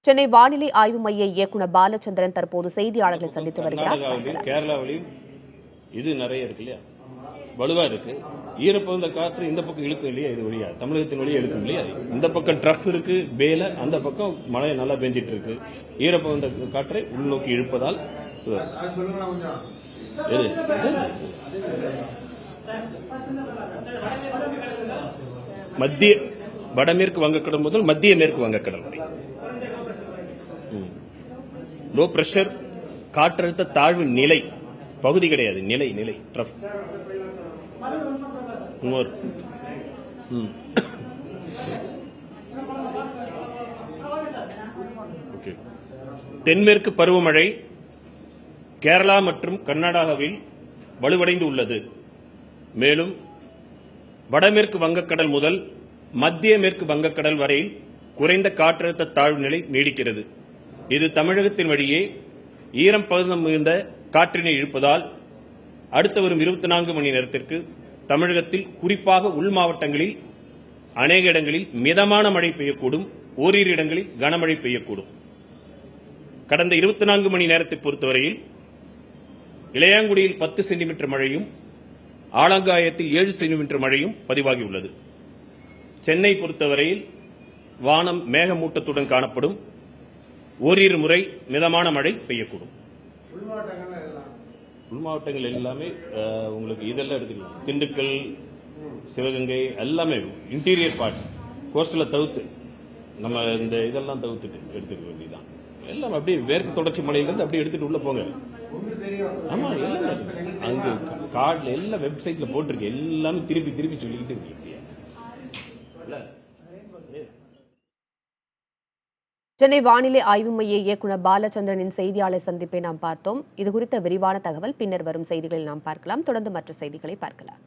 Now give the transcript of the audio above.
சென்னை வானிலை ஆய்வு மைய இயக்குநர் பாலச்சந்திரன் தற்போது செய்தியாளர்களை சந்தித்து வருகிறார். கேரளாவிலும் இது நிறைய இருக்கு இல்லையா, வலுவா இருக்கு. ஈரப்பகுந்த காற்று இந்த பக்கம் இழுக்கும் இல்லையா, இது வழியா தமிழகத்தின் வழியா இழுக்கும் இல்லையா. இந்த பக்கம் ட்ரஃப் இருக்கு பேல, அந்த பக்கம் மழை நல்லா பெஞ்சிட்டு இருக்கு. ஈரப்பகுந்த காற்றை உள்நோக்கி இழுப்பதால் மத்திய வடமேற்கு வங்கக்கடல் முதல் மத்திய மேற்கு வங்கக்கடல் வரை லோ பிரஷர் காற்றழுத்த தாழ்வு நிலை பகுதி கிடையாது, நிலை நிலை ட்ரஃப். தென்மேற்கு பருவமழை கேரளா மற்றும் கர்நாடகாவில் வலுவடைந்து உள்ளது. மேலும் வடமேற்கு வங்கக்கடல் முதல் மத்திய மேற்கு வங்கக்கடல் வரை குறைந்த காற்றழுத்த தாழ்வு நிலை நீடிக்கிறது. இது தமிழகத்தின் வழியே ஈரம் பகுந்தம் மிகுந்த காற்றினை இழுப்பதால் அடுத்த வரும் 24 மணி நேரத்திற்கு தமிழகத்தில் குறிப்பாக உள் மாவட்டங்களில் அநேக இடங்களில் மிதமான மழை பெய்யக்கூடும், ஓரிரு இடங்களில் கனமழை பெய்யக்கூடும். கடந்த 24 மணி நேரத்தை பொறுத்தவரையில் இளையாங்குடியில் 10 சென்டிமீட்டர் மழையும் ஆலங்காயத்தில் 7 சென்டிமீட்டர் மழையும் பதிவாகியுள்ளது. சென்னை பொறுத்தவரையில் வானம் மேகமூட்டத்துடன் காணப்படும், ஓரிரு முறை மிதமான மழை பெய்யக்கூடும். உள் மாவட்டங்கள் எல்லாமே உங்களுக்கு இதெல்லாம் எடுத்துக்கலாம். திண்டுக்கல், சிவகங்கை எல்லாமே இன்டீரியர் பார்ட் கோஸ்டல தவிர்த்து நம்ம இந்த இதெல்லாம் தவிர்த்துட்டு எடுத்துக்க வேண்டியதான். எல்லாம் அப்படியே மேற்கு தொடர்ச்சி மலையிலிருந்து அப்படியே எடுத்துட்டு உள்ள போங்க. ஆமா, எல்லாம் அங்கு கார்டுல எல்லாம் வெப்சைட்ல போட்டிருக்கு, எல்லாமே திருப்பி திருப்பி சொல்லிக்கிட்டு இருக்கு. சென்னை வானிலை ஆய்வு மைய இயக்குநர் பாலச்சந்திரனின் செய்தியாளர் சந்திப்பை நாம் பார்த்தோம். இது குறித்த விரிவான தகவல் பின்னர் வரும் செய்திகளில் நாம் பார்க்கலாம். தொடர்ந்து மற்ற செய்திகளை பார்க்கலாம்.